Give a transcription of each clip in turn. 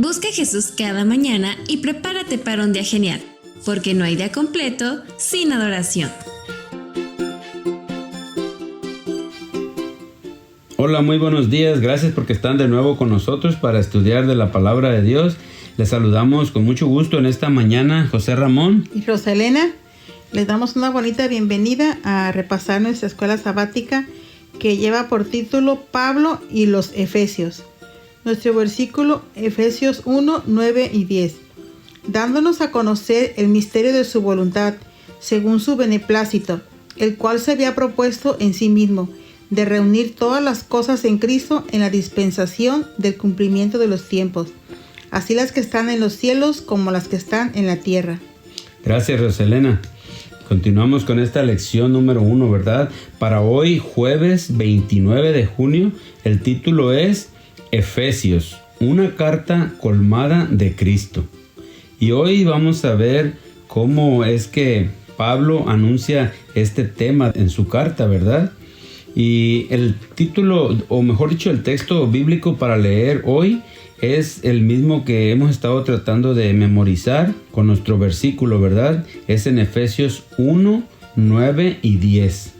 Busca a Jesús cada mañana y prepárate para un día genial, porque no hay día completo sin adoración. Hola, muy buenos días. Gracias porque están de nuevo con nosotros para estudiar de la palabra de Dios. Les saludamos con mucho gusto en esta mañana José Ramón y Roselena. Les damos una bonita bienvenida a repasar nuestra escuela sabática que lleva por título Pablo y los Efesios. Nuestro versículo Efesios 1, 9 y 10. Dándonos a conocer el misterio de su voluntad, según su beneplácito, el cual se había propuesto en sí mismo, de reunir todas las cosas en Cristo en la dispensación del cumplimiento de los tiempos, así las que están en los cielos como las que están en la tierra. Gracias, Roselena. Continuamos con esta lección número 1, ¿verdad? Para hoy, jueves 29 de junio, el título es Efesios, una carta colmada de Cristo. Y hoy vamos a ver cómo es que Pablo anuncia este tema en su carta, ¿verdad? Y el título, o mejor dicho, el texto bíblico para leer hoy es el mismo que hemos estado tratando de memorizar con nuestro versículo, ¿verdad? Es en Efesios 1, 9 y 10.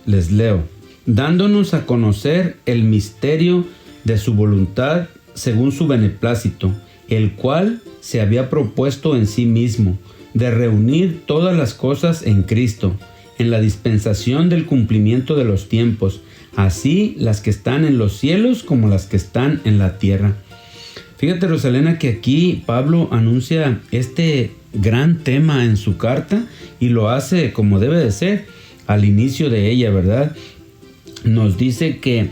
Les leo. Dándonos a conocer el misterio de su voluntad según su beneplácito, el cual se había propuesto en sí mismo, de reunir todas las cosas en Cristo, en la dispensación del cumplimiento de los tiempos, así las que están en los cielos como las que están en la tierra. Fíjate, Roselena, que aquí Pablo anuncia este gran tema en su carta y lo hace como debe de ser al inicio de ella, ¿verdad? Nos dice que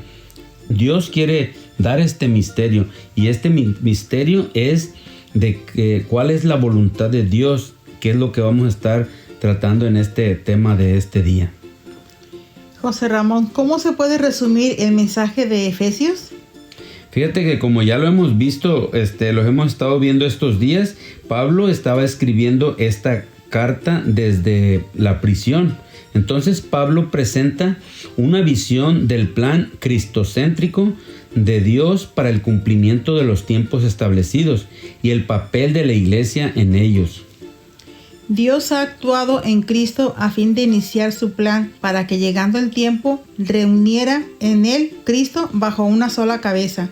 Dios quiere dar este misterio y este misterio es de cuál es la voluntad de Dios, que es lo que vamos a estar tratando en este tema de este día. José Ramón, ¿cómo se puede resumir el mensaje de Efesios? Fíjate que como ya lo hemos visto, los hemos estado viendo estos días, Pablo estaba escribiendo esta carta desde la prisión. Entonces Pablo presenta una visión del plan cristocéntrico de Dios para el cumplimiento de los tiempos establecidos y el papel de la iglesia en ellos. Dios ha actuado en Cristo a fin de iniciar su plan para que llegando el tiempo reuniera en él Cristo bajo una sola cabeza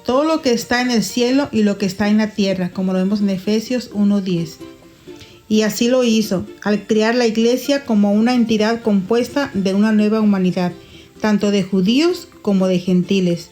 todo lo que está en el cielo y lo que está en la tierra, como lo vemos en Efesios 1:10. Y así lo hizo, al crear la iglesia como una entidad compuesta de una nueva humanidad, tanto de judíos como de gentiles,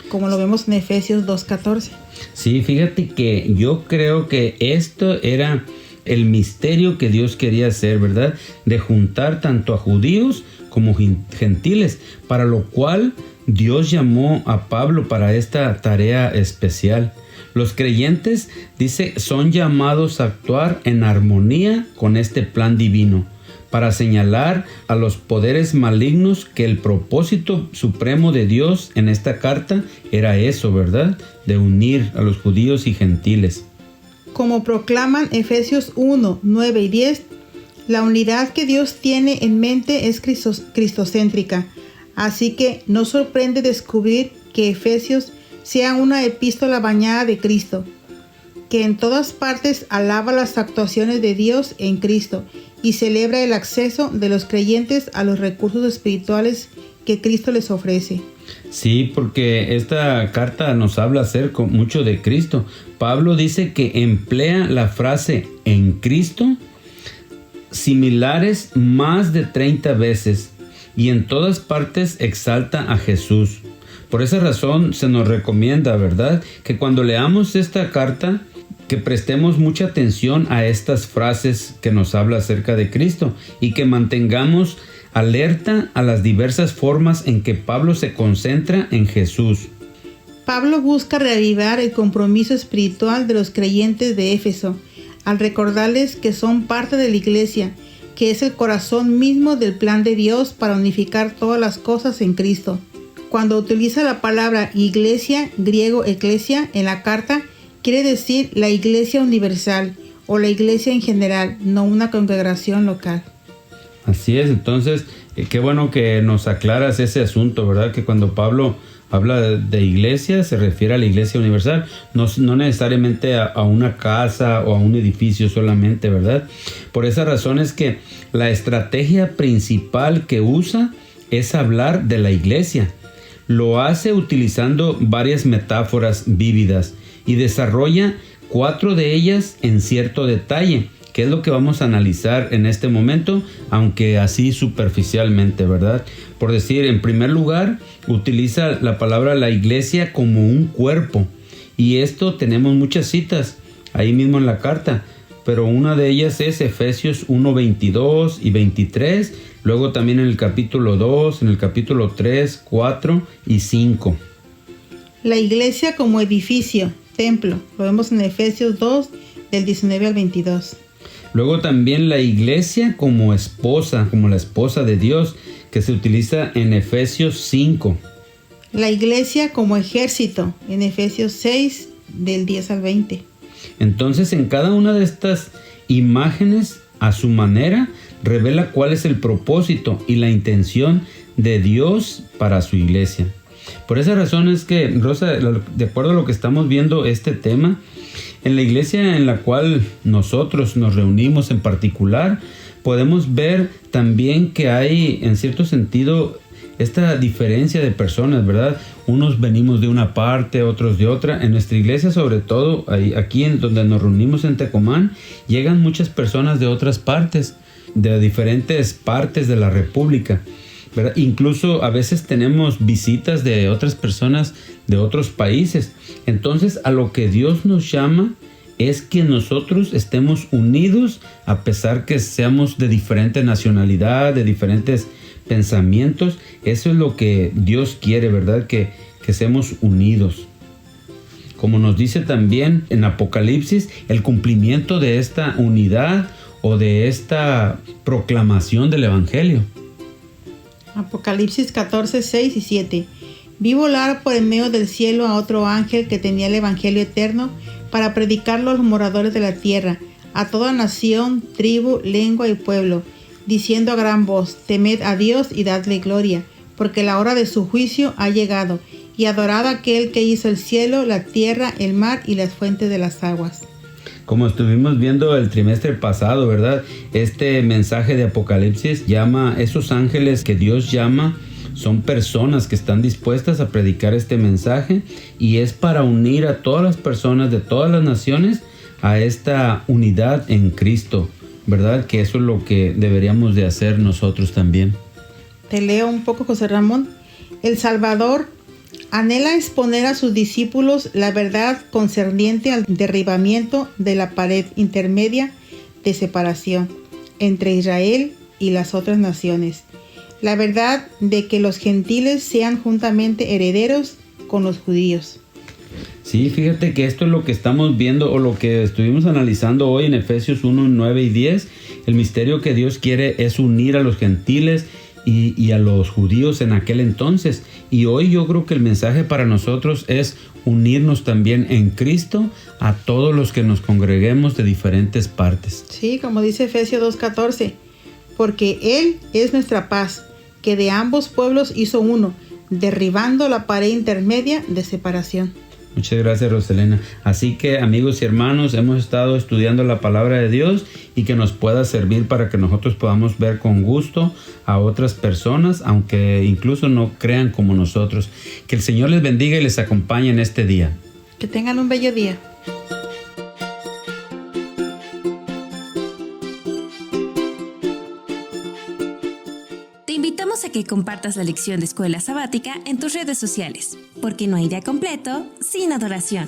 como lo vemos en Efesios 2:14. Sí, fíjate que yo creo que esto era el misterio que Dios quería hacer, ¿verdad? De juntar tanto a judíos como gentiles, para lo cual Dios llamó a Pablo para esta tarea especial. Los creyentes, dice, son llamados a actuar en armonía con este plan divino, para señalar a los poderes malignos que el propósito supremo de Dios en esta carta era eso, ¿verdad? De unir a los judíos y gentiles. Como proclaman Efesios 1, 9 y 10, la unidad que Dios tiene en mente es cristocéntrica. Así que no sorprende descubrir que Efesios sea una epístola bañada de Cristo, que en todas partes alaba las actuaciones de Dios en Cristo y celebra el acceso de los creyentes a los recursos espirituales que Cristo les ofrece. Sí, porque esta carta nos habla acerca mucho de Cristo. Pablo dice que emplea la frase en Cristo similares más de 30 veces y en todas partes exalta a Jesús. Por esa razón se nos recomienda, ¿verdad?, que cuando leamos esta carta que prestemos mucha atención a estas frases que nos habla acerca de Cristo y que mantengamos alerta a las diversas formas en que Pablo se concentra en Jesús. Pablo busca reavivar el compromiso espiritual de los creyentes de Éfeso, al recordarles que son parte de la iglesia, que es el corazón mismo del plan de Dios para unificar todas las cosas en Cristo. Cuando utiliza la palabra iglesia, griego eclesia, en la carta, quiere decir la iglesia universal o la iglesia en general, no una congregación local. Así es, entonces Qué bueno que nos aclaras ese asunto, ¿verdad? Que cuando Pablo habla de iglesia, se refiere a la iglesia universal, no necesariamente a una casa o a un edificio solamente, ¿verdad? Por esa razón es que la estrategia principal que usa es hablar de la iglesia. Lo hace utilizando varias metáforas vívidas y desarrolla 4 de ellas en cierto detalle, que es lo que vamos a analizar en este momento, aunque así superficialmente, ¿verdad? Por decir, en primer lugar, utiliza la palabra la iglesia como un cuerpo. Y esto tenemos muchas citas ahí mismo en la carta, pero una de ellas es Efesios 1, 22 y 23, luego también en el capítulo 2, en el capítulo 3, 4 y 5. La iglesia como edificio, templo, lo vemos en Efesios 2, del 19 al 22. Luego también la iglesia como esposa, como la esposa de Dios, que se utiliza en Efesios 5. La iglesia como ejército, en Efesios 6, del 10 al 20. Entonces, en cada una de estas imágenes, a su manera, revela cuál es el propósito y la intención de Dios para su iglesia. Por esa razón es que, Rosa, de acuerdo a lo que estamos viendo este tema, en la iglesia en la cual nosotros nos reunimos en particular, podemos ver también que hay, en cierto sentido, esta diferencia de personas, ¿verdad? Unos venimos de una parte, otros de otra. En nuestra iglesia, sobre todo, aquí en donde nos reunimos en Tecomán, llegan muchas personas de otras partes, de diferentes partes de la República, ¿verdad? Incluso a veces tenemos visitas de otras personas de otros países. Entonces, a lo que Dios nos llama es que nosotros estemos unidos, a pesar que seamos de diferente nacionalidad, de diferentes pensamientos. Eso es lo que Dios quiere, ¿verdad? Que seamos unidos. Como nos dice también en Apocalipsis, el cumplimiento de esta unidad o de esta proclamación del Evangelio. Apocalipsis 14, 6 y 7. Vi volar por en medio del cielo a otro ángel que tenía el Evangelio eterno para predicarlo a los moradores de la tierra, a toda nación, tribu, lengua y pueblo, diciendo a gran voz: temed a Dios y dadle gloria, porque la hora de su juicio ha llegado, y adorad a aquel que hizo el cielo, la tierra, el mar y las fuentes de las aguas. Como estuvimos viendo el trimestre pasado, ¿verdad? Este mensaje de Apocalipsis llama a esos ángeles que Dios llama, son personas que están dispuestas a predicar este mensaje, y es para unir a todas las personas de todas las naciones a esta unidad en Cristo, ¿verdad? Que eso es lo que deberíamos de hacer nosotros también. Te leo un poco, José Ramón. El Salvador anhela exponer a sus discípulos la verdad concerniente al derribamiento de la pared intermedia de separación entre Israel y las otras naciones. La verdad de que los gentiles sean juntamente herederos con los judíos. Sí, fíjate que esto es lo que estamos viendo o lo que estuvimos analizando hoy en Efesios 1, 9 y 10. El misterio que Dios quiere es unir a los gentiles y a los judíos en aquel entonces. Y hoy yo creo que el mensaje para nosotros es unirnos también en Cristo a todos los que nos congreguemos de diferentes partes. Sí, como dice Efesios 2:14, porque Él es nuestra paz, que de ambos pueblos hizo uno, derribando la pared intermedia de separación. Muchas gracias, Roselena. Así que, amigos y hermanos, hemos estado estudiando la palabra de Dios y que nos pueda servir para que nosotros podamos ver con gusto a otras personas, aunque incluso no crean como nosotros. Que el Señor les bendiga y les acompañe en este día. Que tengan un bello día. Te invitamos a que compartas la lección de Escuela Sabática en tus redes sociales, porque no hay día completo sin adoración.